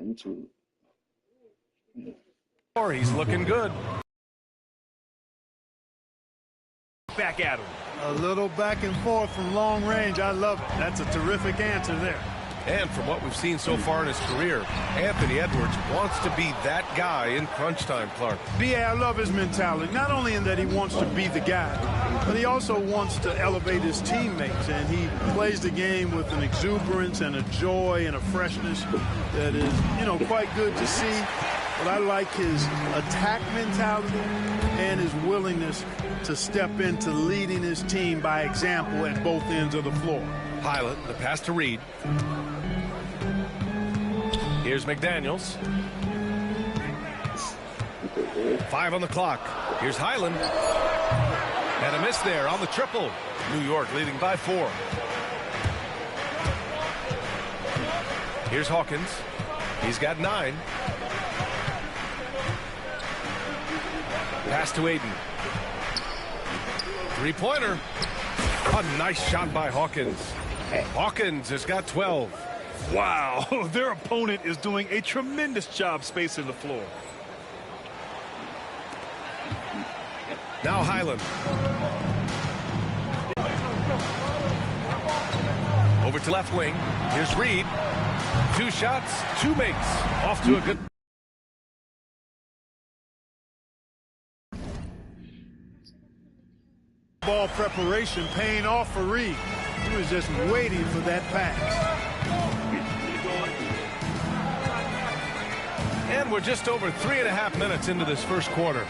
YouTube. He's looking good. Back at him. A little back and forth from long range. I love it. That's a terrific answer there. And from what we've seen so far in his career, Anthony Edwards wants to be that guy in crunch time, Clark. B.A., I love his mentality, not only in that he wants to be the guy, but he also wants to elevate his teammates, and he plays the game with an exuberance and a joy and a freshness that is, quite good to see. But I like his attack mentality and his willingness to step into leading his team by example at both ends of the floor. Highland, the pass to Reed. Here's McDaniels. 5 on the clock. Here's Highland. And a miss there on the triple. New York leading by 4. Here's Hawkins. He's got 9. Pass to Aiden. Three-pointer. A nice shot by Hawkins. Hawkins has got 12. Wow, their opponent is doing a tremendous job spacing the floor. Now Highland. Over to left wing. Here's Reed. 2 shots, 2 makes. Off to a good... Ball preparation paying off for Reed. He was just waiting for that pass. And we're just over 3.5 minutes into this first quarter.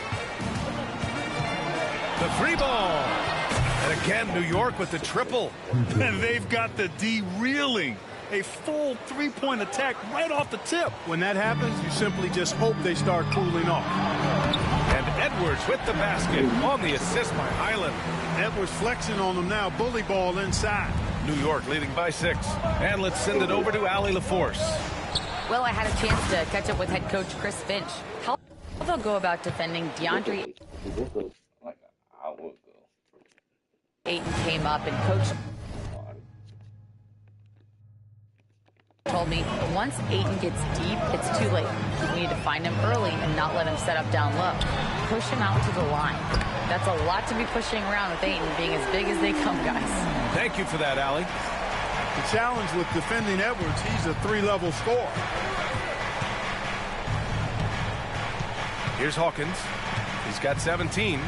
The 3 ball. And again, New York with the triple. And they've got the D reeling. A full 3-point attack right off the tip. When that happens, you simply just hope they start cooling off. And Edwards with the basket on the assist by Highland. Edwards flexing on them now. Bully ball inside. New York leading by 6. And let's send it over to Allie LaForce. Well, I had a chance to catch up with head coach Chris Finch. How they'll go about defending DeAndre Ayton came up and coach told me once Ayton gets deep, it's too late. We need to find him early and not let him set up down low. Push him out to the line. That's a lot to be pushing around with Ayton being as big as they come, guys. Thank you for that, Allie. The challenge with defending Edwards, he's a 3-level scorer. Here's Hawkins. He's got 17.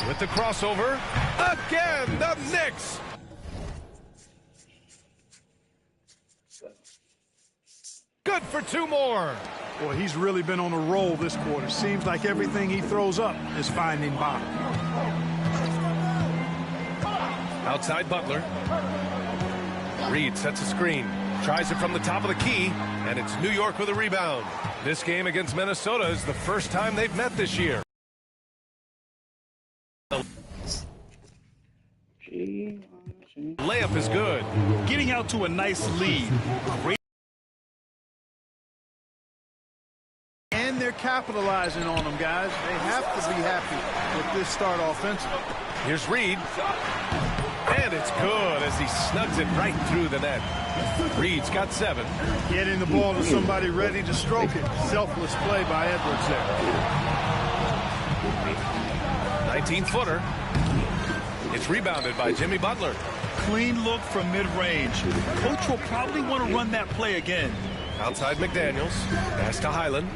With the crossover. Again, the Knicks. Good for 2 more. Boy, he's really been on a roll this quarter. Seems like everything he throws up is finding bottom. Outside Butler. Reed sets a screen. Tries it from the top of the key. And it's New York with a rebound. This game against Minnesota is the first time they've met this year. Layup is good. Getting out to a nice lead. Great. And they're capitalizing on them, guys. They have to be happy with this start offensively. Here's Reed. And it's good as he snugs it right through the net. Reed's got 7. Getting the ball to somebody ready to stroke it. Selfless play by Edwards there. 19-footer. It's rebounded by Jimmy Butler. Clean look from mid-range. Coach will probably want to run that play again. Outside McDaniels. Pass to Highland.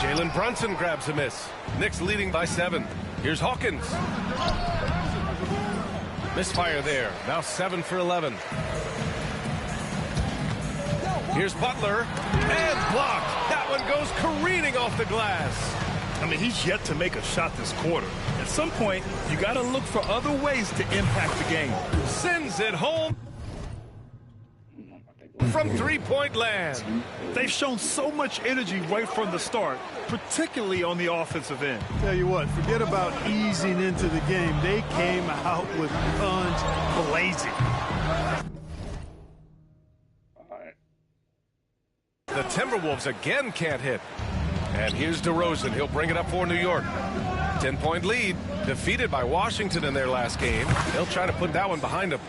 Jalen Brunson grabs a miss. Knicks leading by 7. Here's Hawkins. Misfire there. Now 7 for 11. Here's Butler. And blocked. That one goes careening off the glass. I mean, he's yet to make a shot this quarter. At some point, you got to look for other ways to impact the game. Sends it home from 3-point land. They've shown so much energy right from the start, particularly on the offensive end. Tell you what, forget about easing into the game. They came out with guns blazing. The Timberwolves again can't hit. And here's DeRozan. He'll bring it up for New York. 10-point lead, defeated by Washington in their last game. They'll try to put that one behind them.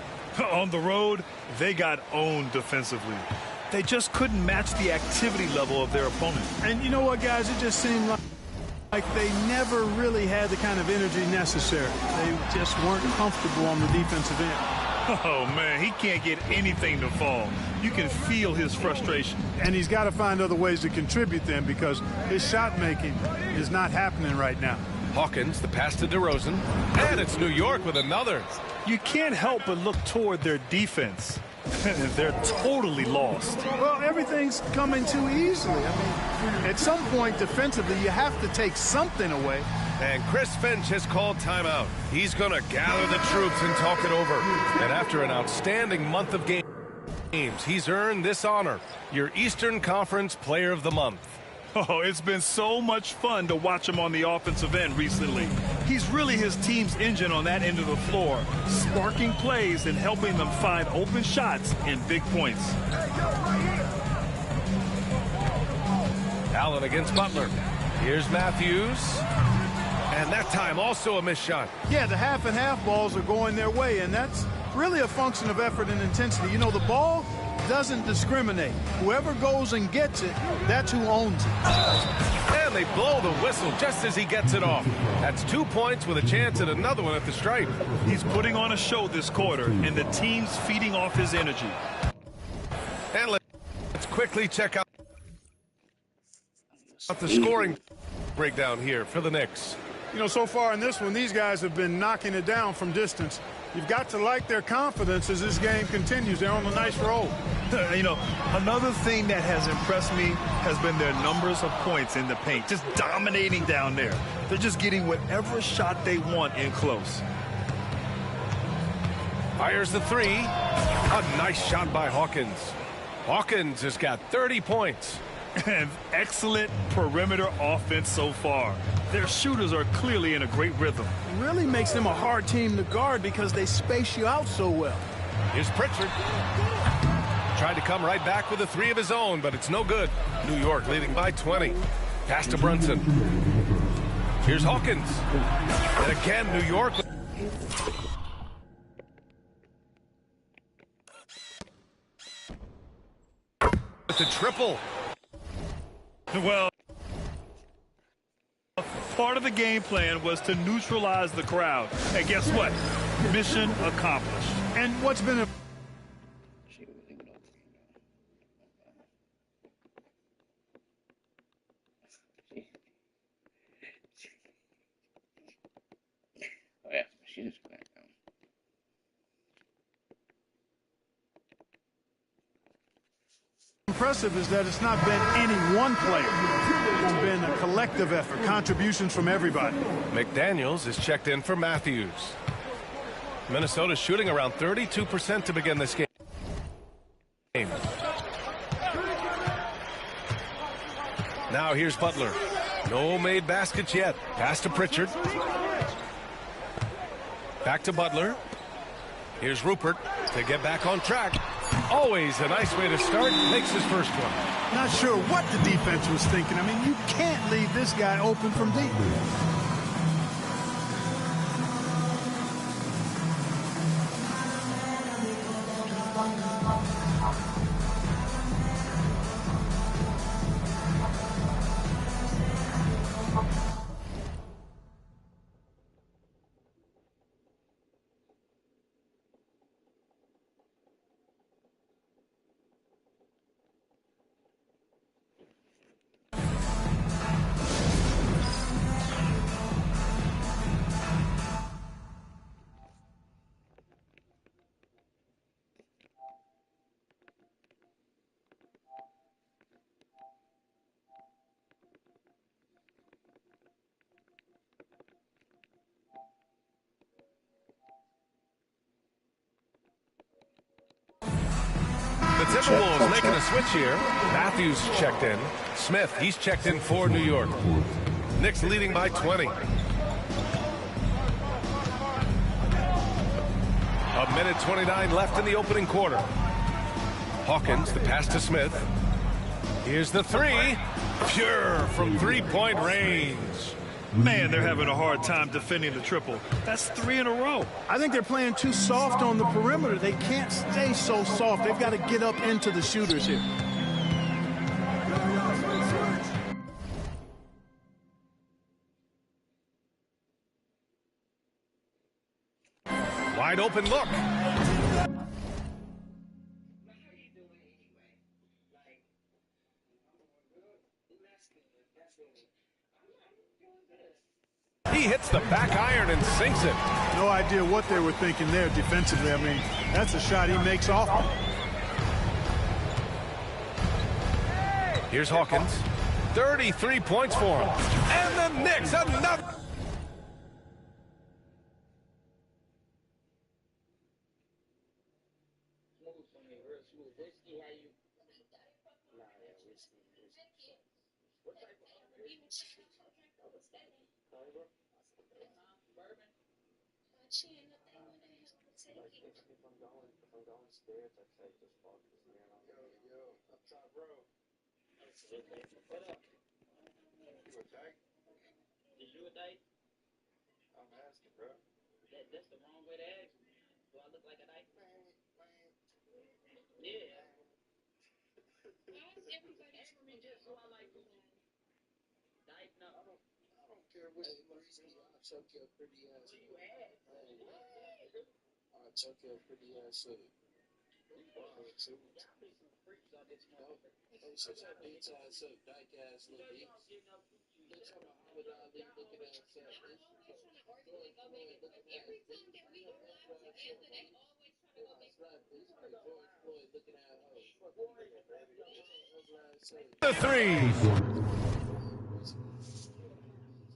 On the road, they got owned defensively. They just couldn't match the activity level of their opponent. And you know what, guys? It just seemed like they never really had the kind of energy necessary. They just weren't comfortable on the defensive end. Oh, man, he can't get anything to fall. You can feel his frustration. And he's got to find other ways to contribute then, because his shot making is not happening right now. Hawkins, the pass to DeRozan. And it's New York with another. You can't help but look toward their defense. They're totally lost. Well, everything's coming too easily. I mean, at some point defensively, you have to take something away. And Chris Finch has called timeout. He's going to gather the troops and talk it over. And after an outstanding month of games, he's earned this honor, your Eastern Conference Player of the Month. Oh, it's been so much fun to watch him on the offensive end recently. He's really his team's engine on that end of the floor, sparking plays and helping them find open shots and big points. Allen against Butler. Here's Matthews. And that time also a missed shot. Yeah, the half and half balls are going their way, and that's really a function of effort and intensity. You know, the ball doesn't discriminate. Whoever goes and gets it, that's who owns it. And they blow the whistle just as he gets it off. That's 2 points with a chance at another one at the stripe. He's putting on a show this quarter, and the team's feeding off his energy. And let's quickly check out the scoring breakdown here for the Knicks. You know, so far in this one, these guys have been knocking it down from distance. You've got to like their confidence as this game continues. They're on a nice roll. You know, another thing that has impressed me has been their numbers of points in the paint, just dominating down there. They're just getting whatever shot they want in close. Fires the three. A nice shot by Hawkins. Hawkins has got 30 points. And excellent perimeter offense so far. Their shooters are clearly in a great rhythm. It really makes them a hard team to guard because they space you out so well. Here's Pritchard. Tried to come right back with a three of his own, but it's no good. New York leading by 20. Pass to Brunson. Here's Hawkins. And again, New York. With the triple. Well, part of the game plan was to neutralize the crowd. And guess what? Mission accomplished. And what's been a impressive is that it's not been any one player. It's been a collective effort, contributions from everybody. McDaniels is checked in for Matthews. Minnesota shooting around 32% to begin this game. Now here's Butler. No made baskets yet. Pass to Pritchard. Back to Butler. Here's Rupert to get back on track. Always a nice way to start. Makes his first one. Not sure what the defense was thinking. I mean, you can't leave this guy open from deep. The Timberwolves making a switch here. Matthews checked in. Smith, he's checked in for New York. Knicks leading by 20. A minute 29 left in the opening quarter. Hawkins, the pass to Smith. Here's the three. Pure from three-point range. Man, they're having a hard time defending the triple. That's 3 in a row. I think they're playing too soft on the perimeter. They can't stay so soft. They've got to get up into the shooters here. Wide open look. He hits the back iron and sinks it. No idea what they were thinking there defensively. I mean, that's a shot he makes often. Here's Hawkins. 33 points for him. And the Knicks another. Is you a dyke? I'm asking, bro. That's the wrong way to ask me. Do I look like a dyke? Yeah. Who I like to dyke? No. I don't care what you want to say. I'll choke your pretty ass. Who you ask? I'll choke your pretty ass up. Y'all be some freaks on this motherfucker. Hey, shut your bitch ass up, dyke ass little bitch. Look at Muhammad Ali looking at us. Every time that we go back together, they always try to go back. That's right, bitch. George Floyd looking at her. The three.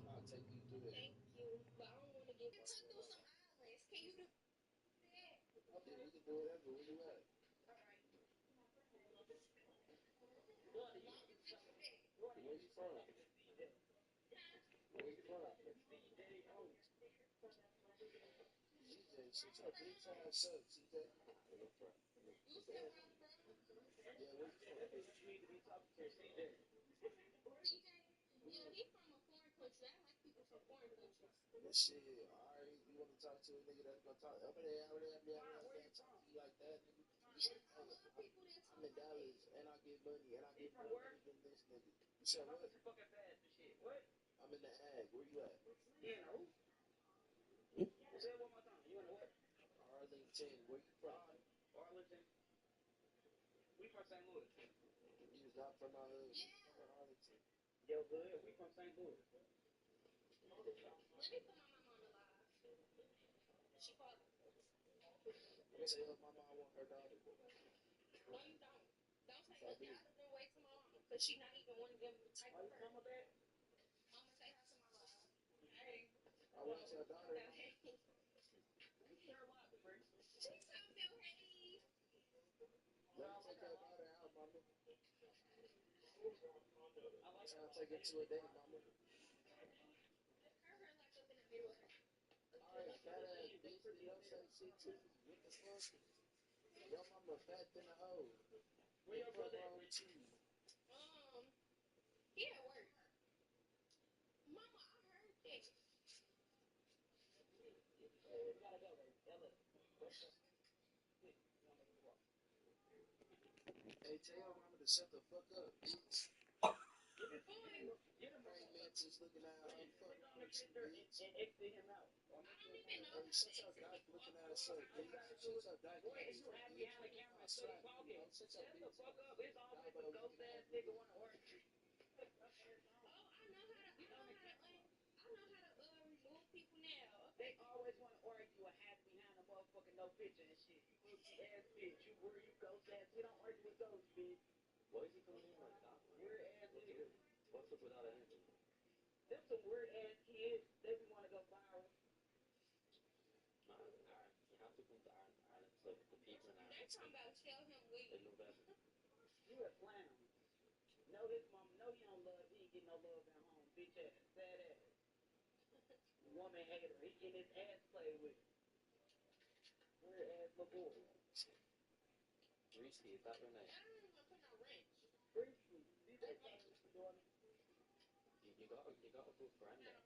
I'll take you through it. Thank you, but I don't want to get through some islands. Can you do that? Okay, we can do whatever. Where you at? All right. Where you from? Where you from? CJ, shut your bitch ass up, CJ. Yeah, where you from? Yeah, he from a foreign country. I like people from foreign countries. Shit, alright. You want to talk to a nigga that's gonna talk? Over there, talk to you like that, nigga. I'm in Dallas, and I get money, and I get more money than this nigga. You said what? I'm in the ag. Where you at? Yeah, who? Say it one more time. You in the what? Arlington. Where you from? Arlington. We from St. Louis. You was not from my hood. Yeah. I'm from Arlington. Yo, good. We from St. Louis. Let me put my mama on the live. She called. Tell my mom I want her daughter. No, you don't. Don't say nothing out of the way to my mama, because she not even one of them type of person. Mama, say hi to my live. Hey. I want your daughter. Hey. She told me, hey. Let me take your daughter out, mama. I'll take her to a date, mama. Her like up in the middle of her. Alright, fat ass bitch. You don't say shit to me. What the fuck? Your mama fat than a hoe. Where your brother wrong with you? He at work. Mama, I heard that. We gotta go, baby. Hey, tell your mama to shut the fuck up, bitch. Just looking at her fucking bitch. And exit him out. I don't even know. Shut your dyke looking at us up, bitch. Shut your dyke looking at us up, bitch. Shut your bitch. Shut the fuck up. It's always a ghost ass nigga wanna work. Oh, I know how to remove people now. They always want to argue a hat behind a motherfucking no picture and shit. You pussy ass bitch. You where you ghost ass. We don't argue with those, bitch. What is he coming in like that? Weird ass nigga. What's up without an answer? Them some weird ass kids. They be want to go viral. Ireland. You have to come to Ireland. So the people in Ireland. They're talking about tell him we. They know better. You a clown. Know his mom. Know you don't love. He ain't getting no love at home. Bitch ass. Sad ass. Woman hater. He getting his ass played with. Weird ass little boy. Risky, is that your name? I don't even want to put no wrench. Risky. You got a good friend there.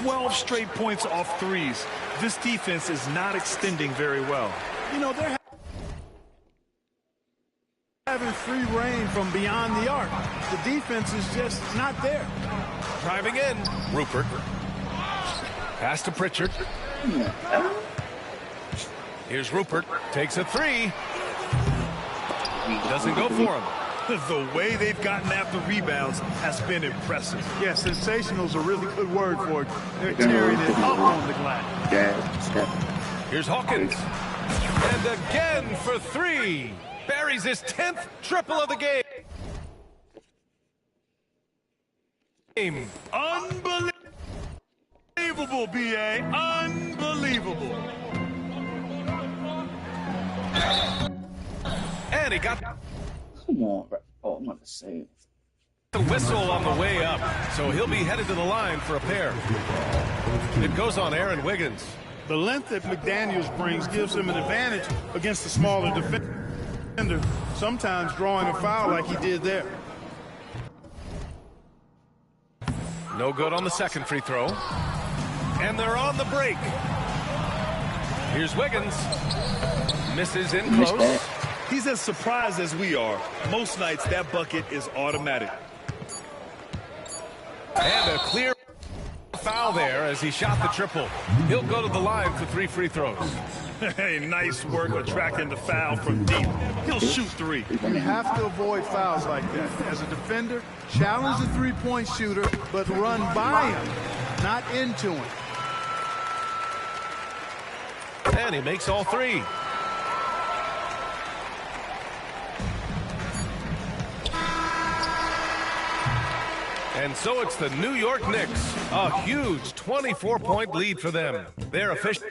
12 straight points off threes. This defense is not extending very well. You know, they're having free reign from beyond the arc. The defense is just not there. Driving in, Rupert. Pass to Pritchard. Here's Rupert. Takes a three. Doesn't go for him. The way they've gotten after rebounds has been impressive. Yeah, sensational is a really good word for it. They're tearing it up on the glass. Here's Hawkins. And again for three. Buries his 10th triple of the game. Unbelievable, B.A. Unbelievable. And he got Come on, bro. Oh, I'm gonna save. the whistle on the way up, so he'll be headed to the line for a pair. It goes on Aaron Wiggins. The length that McDaniels brings gives him an advantage against the smaller defender, sometimes drawing a foul like he did there. No good on the second free throw. And they're on the break. Here's Wiggins. Misses in close. He's as surprised as we are. Most nights, that bucket is automatic. And a clear foul there as he shot the triple. He'll go to the line for 3 free throws. Hey, nice work attracting the foul from deep. He'll shoot 3. You have to avoid fouls like that. As a defender, challenge the three-point shooter, but run by him, not into him. And he makes all 3. And so it's the New York Knicks. A huge 24-point lead for them. They're official.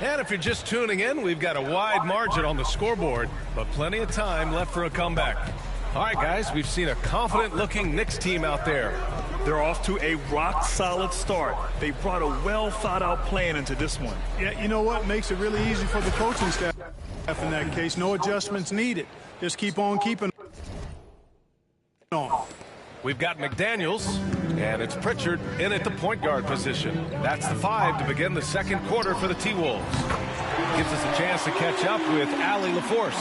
And if you're just tuning in, we've got a wide margin on the scoreboard, but plenty of time left for a comeback. All right, guys, we've seen a confident-looking Knicks team out there. They're off to a rock-solid start. They brought a well-thought-out plan into this one. Yeah, you know what? Makes it really easy for the coaching staff in that case. No adjustments needed. Just keep on keeping on. We've got McDaniels, and it's Pritchard in at the point guard position. That's the 5 to begin the second quarter for the T-Wolves. Gives us a chance to catch up with Allie LaForce.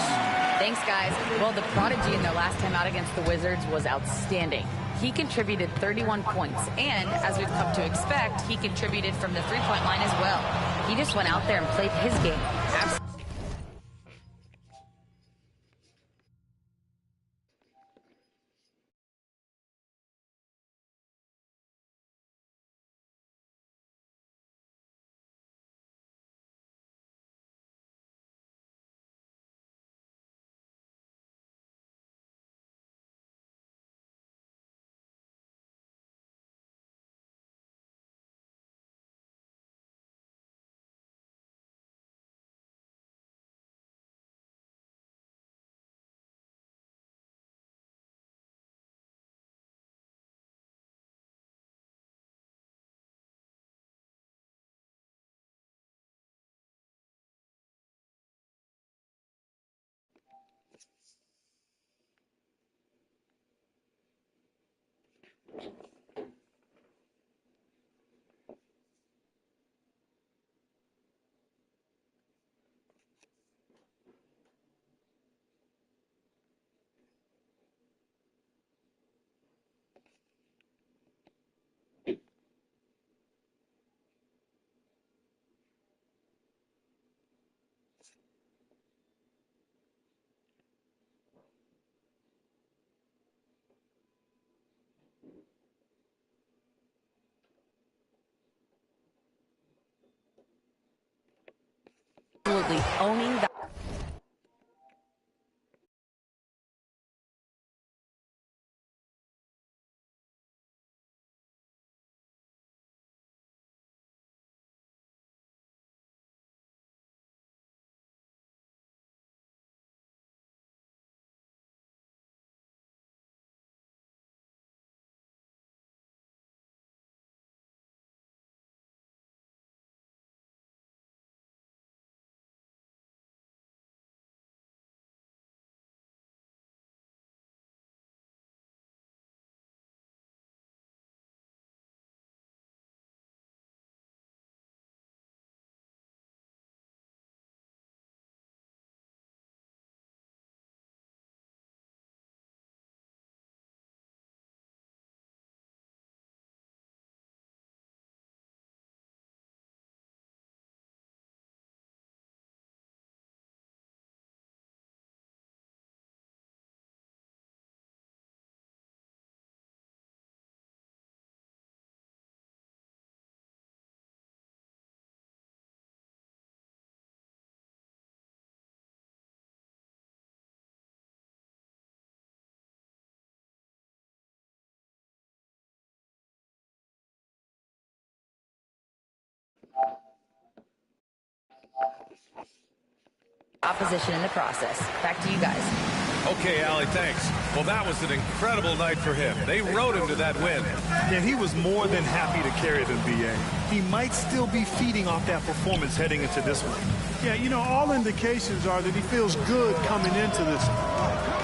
Thanks, guys. Well, the prodigy in their last time out against the Wizards was outstanding. He contributed 31 points, and as we've come to expect, he contributed from the three-point line as well. He just went out there and played his game. Absolutely owning that. Opposition in the process. Back to you guys. Okay, Allie, thanks. Well, that was an incredible night for him. They rode him to that win. And he was more than happy to carry them, B.A. He might still be feeding off that performance heading into this one. Yeah, you know, all indications are that he feels good coming into this.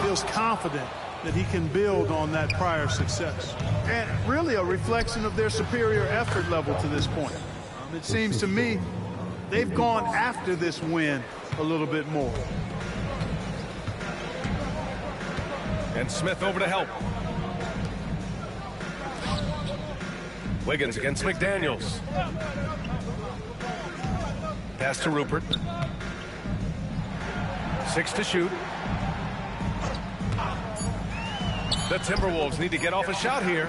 Feels confident that he can build on that prior success. And really a reflection of their superior effort level to this point. It seems to me they've gone after this win a little bit more. And Smith over to help. Wiggins against McDaniels. Pass to Rupert. 6 to shoot. The Timberwolves need to get off a shot here.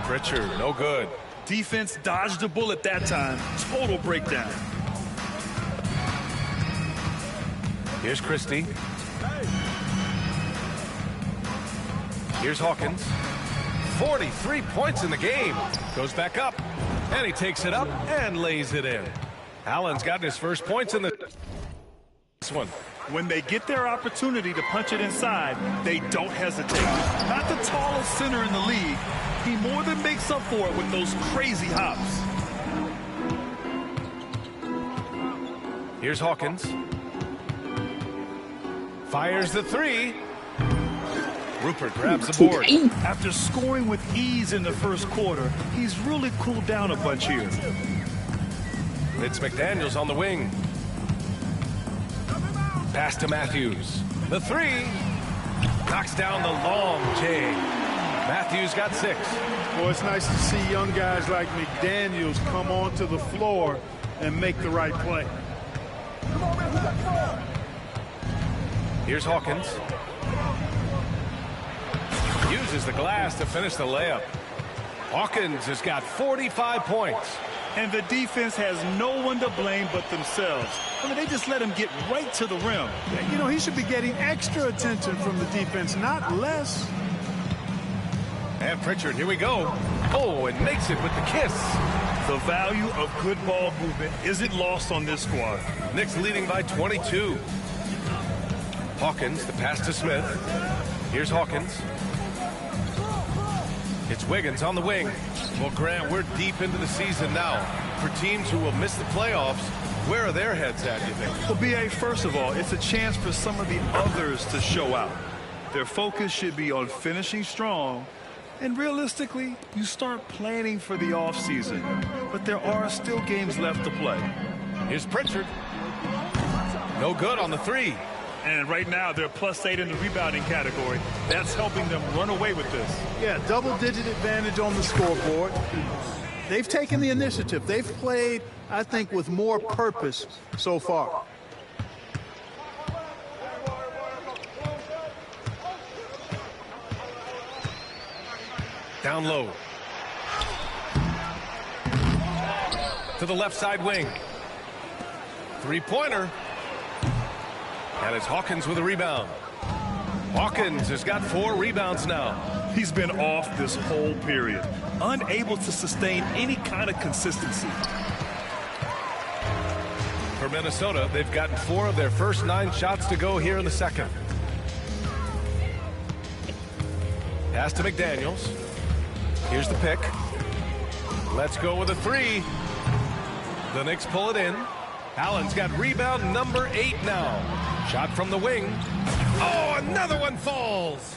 Pritchard, no good. Defense dodged a bullet that time. Total breakdown. Here's Christie. Here's Hawkins. 43 points in the game. Goes back up. And he takes it up and lays it in. Allen's gotten his first points in this one. When they get their opportunity to punch it inside, they don't hesitate. Not the tallest center in the league. He more than makes up for it with those crazy hops. Here's Hawkins. Fires the 3. Rupert grabs the board. After scoring with ease in the first quarter, he's really cooled down a bunch here. It's McDaniels on the wing. Pass to Matthews. The 3. Knocks down the long J. Matthews got 6. Well, it's nice to see young guys like McDaniels come onto the floor and make the right play. Here's Hawkins. Uses the glass to finish the layup. Hawkins has got 45 points. And the defense has no one to blame but themselves. I mean, they just let him get right to the rim. You know, he should be getting extra attention from the defense, not less. And Pritchard, here we go. Oh, and makes it with the kiss. The value of good ball movement isn't lost on this squad. Knicks leading by 22. Hawkins, the pass to Smith. Here's Hawkins. It's Wiggins on the wing. Well, Grant, we're deep into the season now. For teams who will miss the playoffs, where are their heads at, you think? Well, B.A., first of all, it's a chance for some of the others to show out. Their focus should be on finishing strong. And realistically, you start planning for the offseason. But there are still games left to play. Here's Pritchard. No good on the 3. And right now, they're +8 in the rebounding category. That's helping them run away with this. Yeah, double-digit advantage on the scoreboard. They've taken the initiative. They've played, I think, with more purpose so far. Down low. To the left side wing. 3-pointer. And it's Hawkins with a rebound. Hawkins has got 4 rebounds now. He's been off this whole period, unable to sustain any kind of consistency. For Minnesota, they've gotten 4 of their first 9 shots to go here in the second. Pass to McDaniels. Here's the pick. Let's go with a 3. The Knicks pull it in. Allen's got rebound number 8 now. Shot from the wing. Oh, another one falls.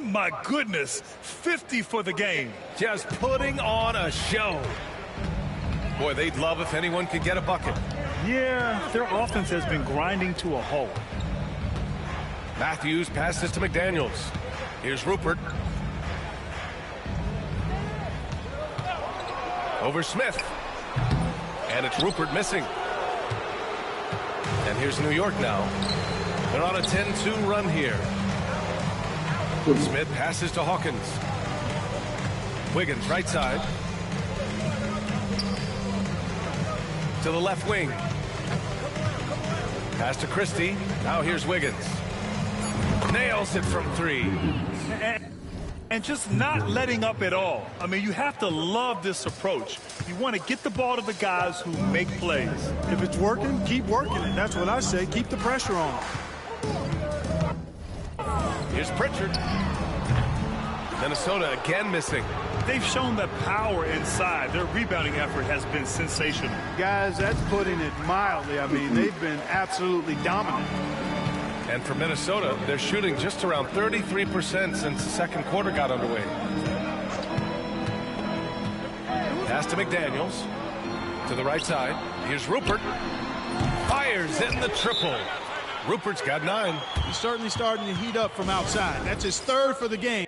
My goodness, 50 for the game. Just putting on a show. Boy, they'd love if anyone could get a bucket. Yeah, their offense has been grinding to a halt. Matthews passes to McDaniels. Here's Rupert. Over Smith. And it's Rupert missing. And here's New York now. They're on a 10-2 run here. Smith passes to Hawkins. Wiggins right side. To the left wing. Pass to Christie. Now here's Wiggins. Nails it from 3. And just not letting up at all. I mean, you have to love this approach. You want to get the ball to the guys who make plays. If it's working, keep working it. That's what I say. Keep the pressure on. Here's Pritchard. Minnesota again missing. They've shown the power inside. Their rebounding effort has been sensational. Guys, that's putting it mildly. I mean, they've been absolutely dominant. And for Minnesota, they're shooting just around 33% since the second quarter got underway. Pass to McDaniels. To the right side. Here's Rupert. Fires in the triple. Rupert's got 9. He's certainly starting to heat up from outside. That's his 3rd for the game.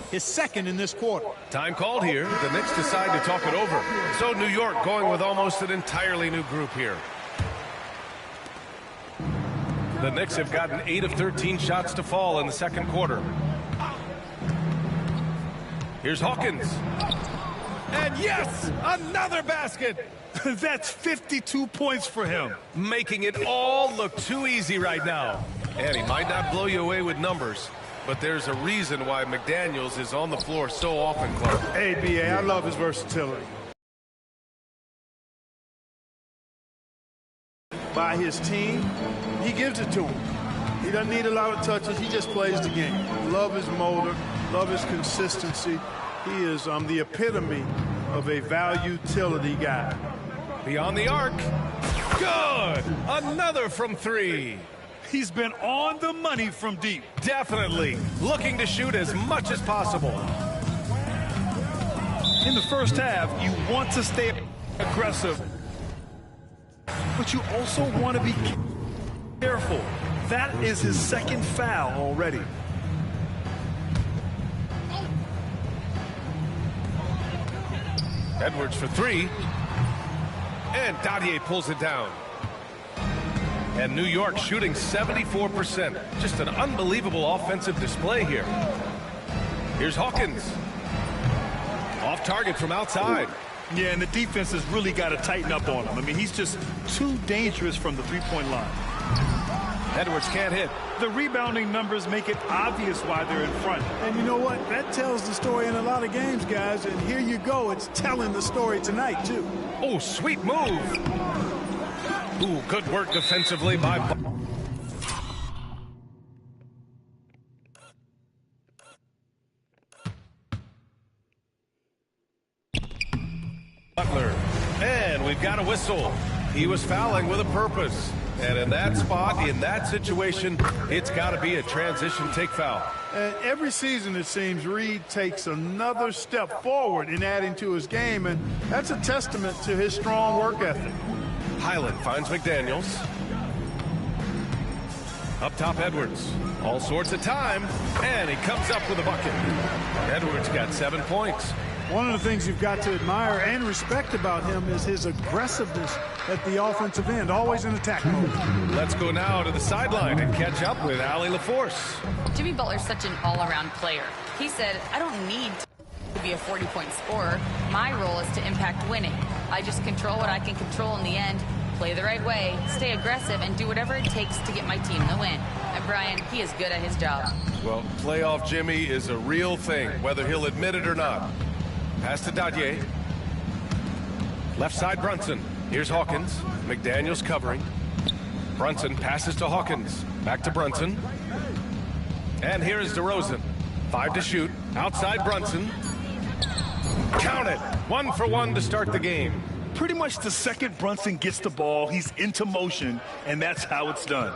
His 2nd in this quarter. Time called here. The Knicks decide to talk it over. So New York going with almost an entirely new group here. The Knicks have gotten 8 of 13 shots to fall in the second quarter. Here's Hawkins. And yes, another basket. That's 52 points for him. Making it all look too easy right now. And he might not blow you away with numbers, but there's a reason why McDaniels is on the floor so often, Clark. Hey, B.A., I love his versatility. By his team, he gives it to him. He doesn't need a lot of touches. He just plays the game. Love his motor. Love his consistency. He is the epitome of a value-utility guy. Beyond the arc. Good. Another from 3. He's been on the money from deep. Definitely. Looking to shoot as much as possible. In the first half, you want to stay aggressive, but you also want to be careful. That is his 2nd foul already. Edwards for 3. And Dadier pulls it down. And New York shooting 74%. Just an unbelievable offensive display here. Here's Hawkins. Off target from outside. Yeah, and the defense has really got to tighten up on him. I mean, he's just too dangerous from the three-point line. Edwards can't hit. The rebounding numbers make it obvious why they're in front. And you know what? That tells the story in a lot of games, guys. And here you go. It's telling the story tonight, too. Oh, sweet move. Ooh, good work defensively by Butler. And we've got a whistle. He was fouling with a purpose. And in that spot, in that situation, it's got to be a transition take foul. And every season, it seems, Reed takes another step forward in adding to his game, and that's a testament to his strong work ethic. Highland finds McDaniels. Up top, Edwards. All sorts of time, and he comes up with a bucket. Edwards got 7 points. One of the things you've got to admire and respect about him is his aggressiveness at the offensive end, always in attack mode. Let's go now to the sideline and catch up with Allie LaForce. Jimmy Butler's such an all-around player. He said, I don't need to be a 40-point scorer. My role is to impact winning. I just control what I can control in the end, play the right way, stay aggressive, and do whatever it takes to get my team the win. And Brian, he is good at his job. Well, playoff Jimmy is a real thing, whether he'll admit it or not. Pass to Dadier. Left side, Brunson. Here's Hawkins. McDaniels covering. Brunson passes to Hawkins. Back to Brunson. And here is DeRozan. 5 to shoot. Outside Brunson. Count it. 1 for 1 to start the game. Pretty much the second Brunson gets the ball, he's into motion, and that's how it's done.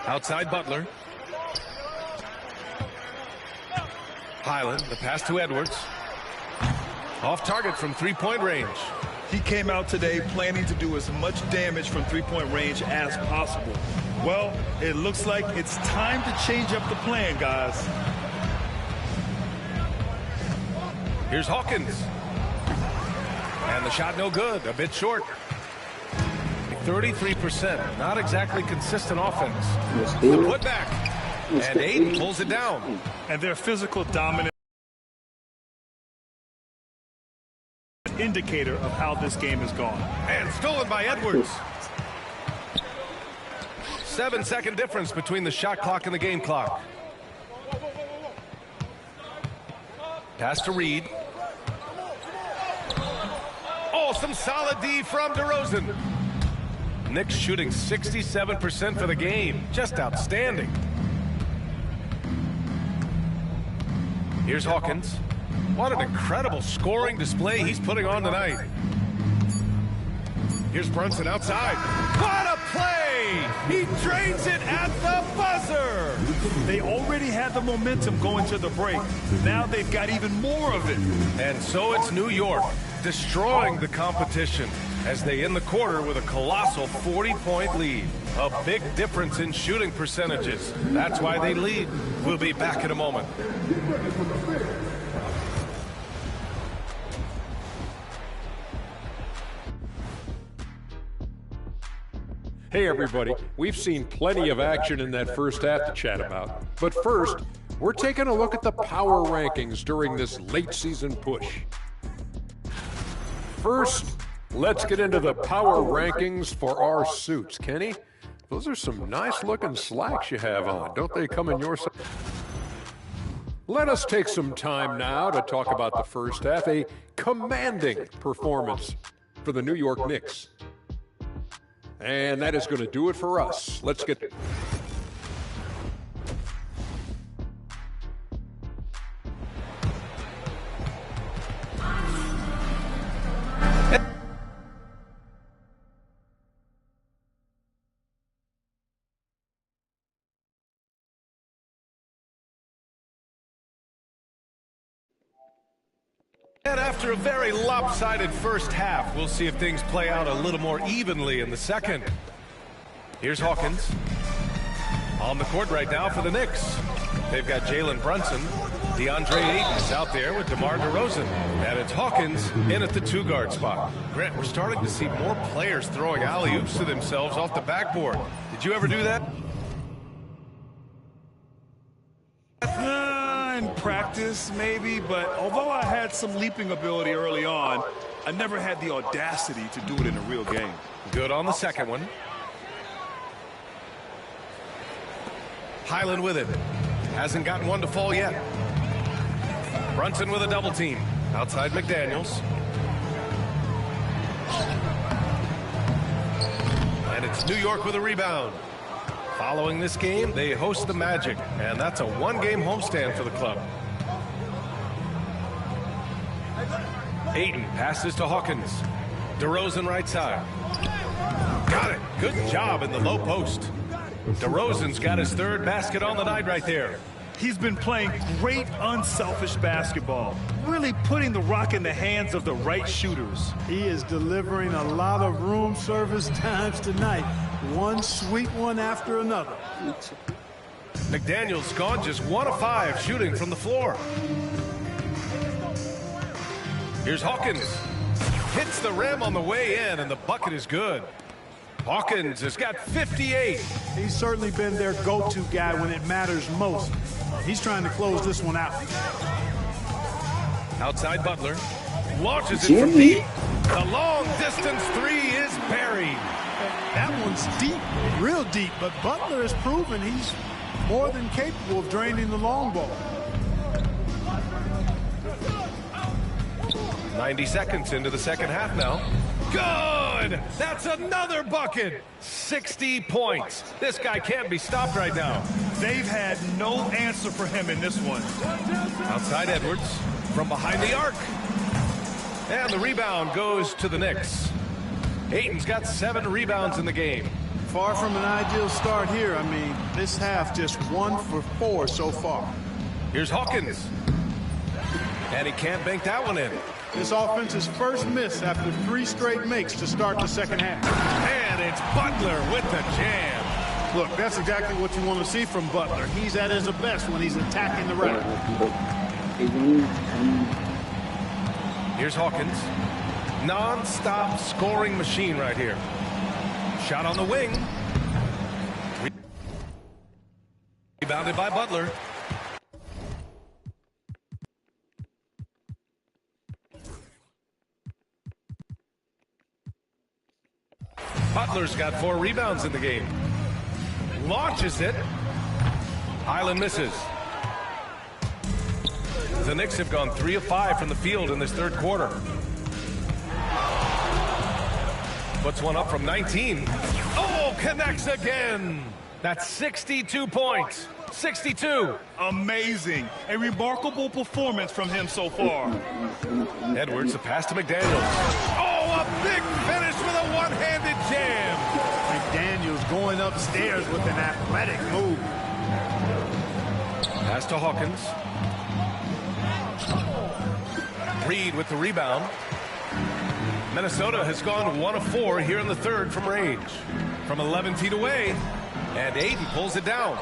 Outside Butler. Highland, the pass to Edwards. Off target from three-point range. He came out today planning to do as much damage from three-point range as possible. Well, it looks like it's time to change up the plan, guys. Here's Hawkins. And the shot no good, a bit short. 33%, not exactly consistent offense. The putback. And Ayton pulls it down. And their physical dominance indicator of how this game has gone. And stolen by Edwards. 7-second difference between the shot clock and the game clock. Pass to Reed. Oh, some solid D from DeRozan. Knicks shooting 67% for the game. Just outstanding. Here's Hawkins. What an incredible scoring display he's putting on tonight. Here's Brunson outside. What a play! He drains it at the buzzer! They already had the momentum going to the break. Now they've got even more of it. And so it's New York destroying the competition as they end the quarter with a colossal 40-point lead. A big difference in shooting percentages. That's why they lead. We'll be back in a moment. Hey everybody, we've seen plenty of action in that first half to chat about. But first, we're taking a look at the power rankings during this late season push. First, let's get into the power rankings for our suits. Kenny, those are some nice looking slacks you have on. Don't they come in your size? Let us take some time now to talk about the first half, a commanding performance for the New York Knicks. And that is going to do it for us. Let's get it. And after a very lopsided first half, we'll see if things play out a little more evenly in the second. Here's Hawkins. On the court right now for the Knicks. They've got Jalen Brunson. DeAndre Ayton is out there with DeMar DeRozan. And it's Hawkins in at the two-guard spot. Grant, we're starting to see more players throwing alley-oops to themselves off the backboard. Did you ever do that? In practice, maybe, but although I had some leaping ability early on, I never had the audacity to do it in a real game. Good on the second one. Highland with it. Hasn't gotten one to fall yet. Brunson with a double team. Outside McDaniels. And it's New York with a rebound. Following this game, they host the Magic, and that's a one-game homestand for the club. Ayton passes to Hawkins. DeRozan right side. Got it. Good job in the low post. DeRozan's got his third basket on the night right there. He's been playing great unselfish basketball, really putting the rock in the hands of the right shooters. He is delivering a lot of room service times tonight. One sweet one after another. McDaniel's gone just 1 of 5 shooting from the floor. Here's Hawkins. Hits the rim on the way in, and the bucket is good. Hawkins has got 58. He's certainly been their go-to guy when it matters most. He's trying to close this one out. Outside Butler. Launches it from deep. The long-distance three is buried. That one's deep, real deep, but Butler has proven he's more than capable of draining the long ball. 90 seconds into the second half now. Good! That's another bucket! 60 points. This guy can't be stopped right now. They've had no answer for him in this one. Outside Edwards from behind the arc. And the rebound goes to the Knicks. Ayton's got 7 rebounds in the game. Far from an ideal start here. I mean, this half just 1 for 4 so far. Here's Hawkins. And he can't bank that one in. This offense's first miss after 3 straight makes to start the second half. And it's Butler with the jam. Look, that's exactly what you want to see from Butler. He's at his best when he's attacking the rack. Here's Hawkins. Non-stop scoring machine right here. Shot on the wing. Rebounded by Butler. Butler's got 4 rebounds in the game. Launches it. Highland misses. The Knicks have gone 3 of 5 from the field in this third quarter. Puts one up from 19. Oh, connects again. That's 62 points. 62. Amazing. A remarkable performance from him so far. Edwards, the pass to McDaniels. Oh, a big finish with a one-handed jam. McDaniels going upstairs with an athletic move. Pass to Hawkins. Reed with the rebound. Minnesota has gone 1 of 4 here in the third from range. From 11 feet away, and Ayton pulls it down.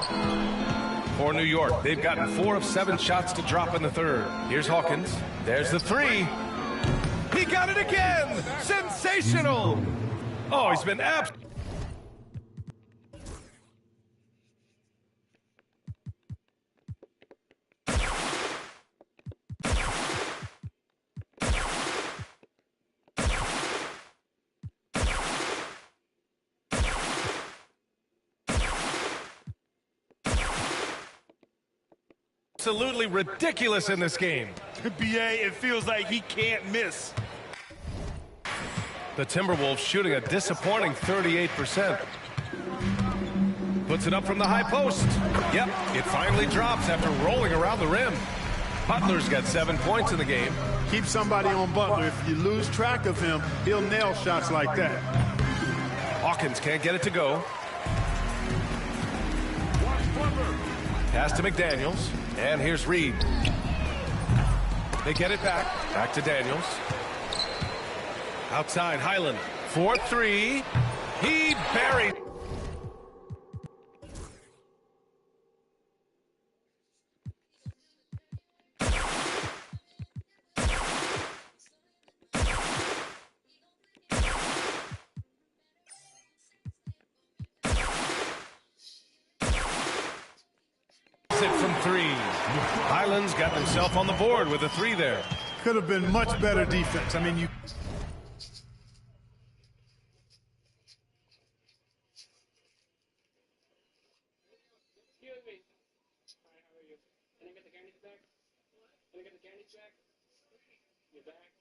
For New York, they've gotten 4 of 7 shots to drop in the third. Here's Hawkins. There's the 3. He got it again! Sensational! Oh, he's been absolutely... absolutely ridiculous in this game. BA, it feels like he can't miss. The Timberwolves shooting a disappointing 38%. Puts it up from the high post. Yep, it finally drops after rolling around the rim. Butler's got 7 points in the game. Keep somebody on Butler. If you lose track of him, he'll nail shots like that. Hawkins can't get it to go. Pass to McDaniels. And here's Reed. They get it back. Back to Daniels. Outside, Highland. 4-3. He buried. It from 3. Highland's got himself on the board with a 3 there. Could have been much better defense. I mean, you... Excuse me. Hi, how are you? Can I get the candy back? Can I get the candy back? You're back?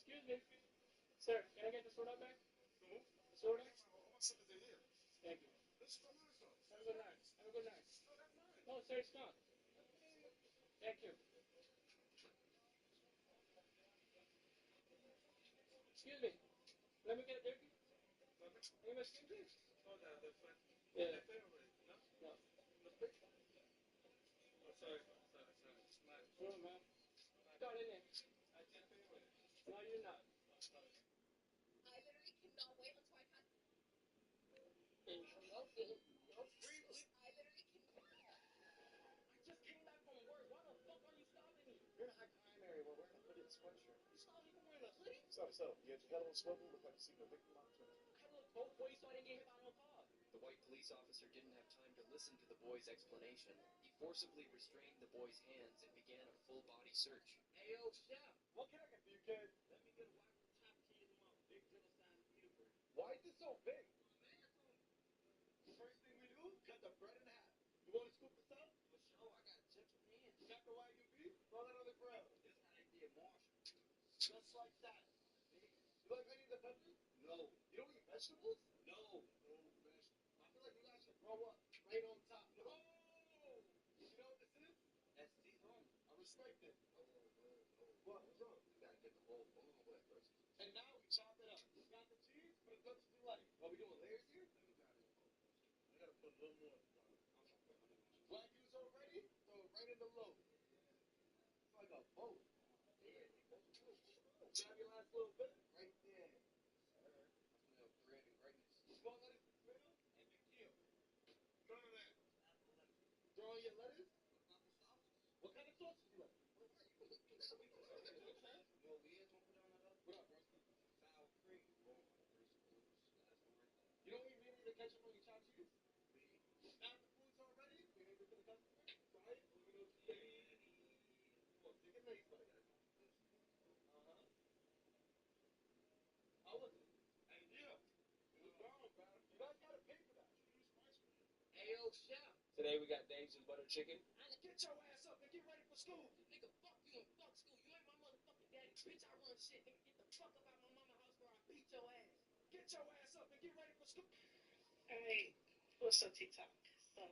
Excuse me. Sir, can I get the soda back? The soda? Thank you. Have a good night. Have a good night. No, sir, it's not. Thank you. Excuse me. Let me get a dirty. Can you machine, please? Oh, the front. Yeah. No. Oh, sorry. Sure, man. Got it in. No, you're not. So, you had a little smoking, look like you see the victim on the I looked both ways so I didn't get hit by no car. The white police officer didn't have time to listen to the boy's explanation. He forcibly restrained the boy's hands and began a full-body search. Hey, yo, chef, what can I get for you, kid? Let me get a whack top key in my big Philistine Peterborough. Why is it so big? The first thing we do, cut the bread in half. You want to scoop this up? For sure. I got gentle hands. You got the Wagyu beef? Throw that on the grill. This how they did Marshall. Just like that. You like any of the peppers? No. You don't eat vegetables? No. No vegetables. I feel like you guys should grow up right on top. No. You know what this is? That's seasoning. I respect it. No. What? What's wrong? You gotta get the whole bone away first. And now we chop it up. You got the cheese, but as much as you like. Are we doing layers here? I gotta put a little more. Wagyu's already? Throw it right in the loaf. It's like a boat. Yeah. Grab your last little bit. Right there. Bread and greatness. Small lettuce and tomato and McGill. None of that. Throw in your lettuce. What kind of sauce do you like? You know, we is gonna put on that up. What up, bro? Sour cream. You don't eat really the ketchup on your chopped cheese? Now the food's all ready. We're gonna go to the customer. Try it. Let me know if you well, take a nice bite. How was it? Hey, yeah. It was bomb, bro. You guys gotta pay for that. Hey, yo, chef. Today we got Dave's and butter chicken. Get your ass up and get ready for school. Nigga, fuck you and fuck school. You ain't my motherfucking daddy. Bitch, I run shit. Nigga, get the fuck up out my mama's house or I'll beat your ass. Get your ass up and get ready for school. Alright, what's up, TikTok? So,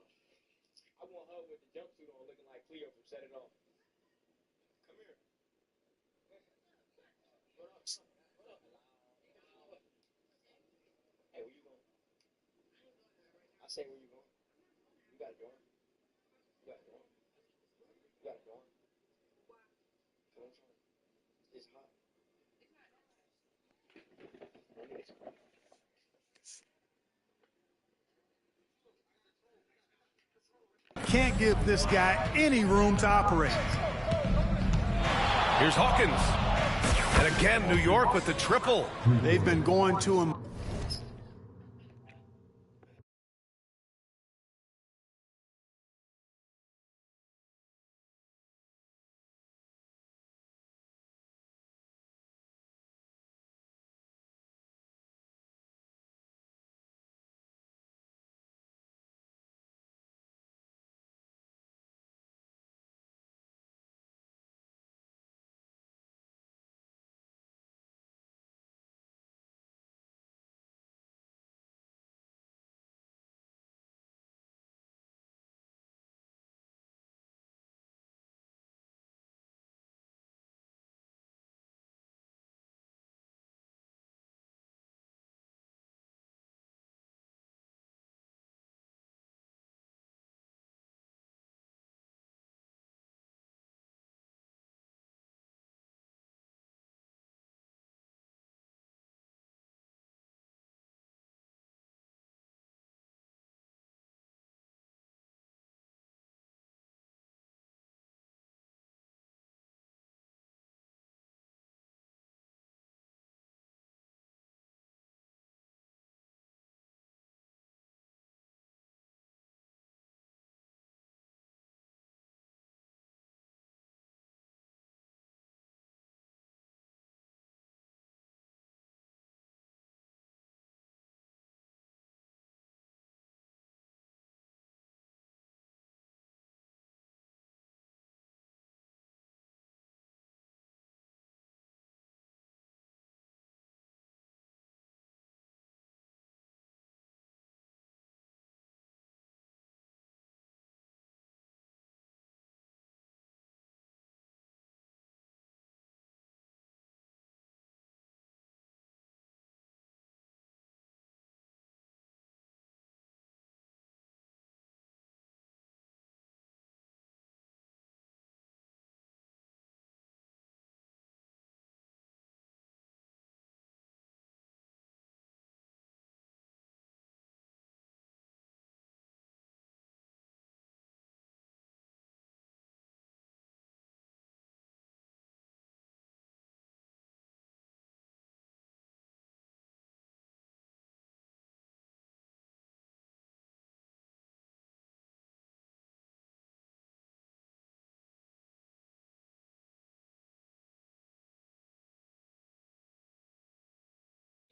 I want her with the jumpsuit on looking like Cleo from Set It Off. Come here. What up? Hey, where you going? I say where you going. You got a dorm? You got a dorm? You got a dorm? Come on, try. It's hot. Can't give this guy any room to operate. Here's Hawkins. And again, New York with the triple. They've been going to him.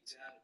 To have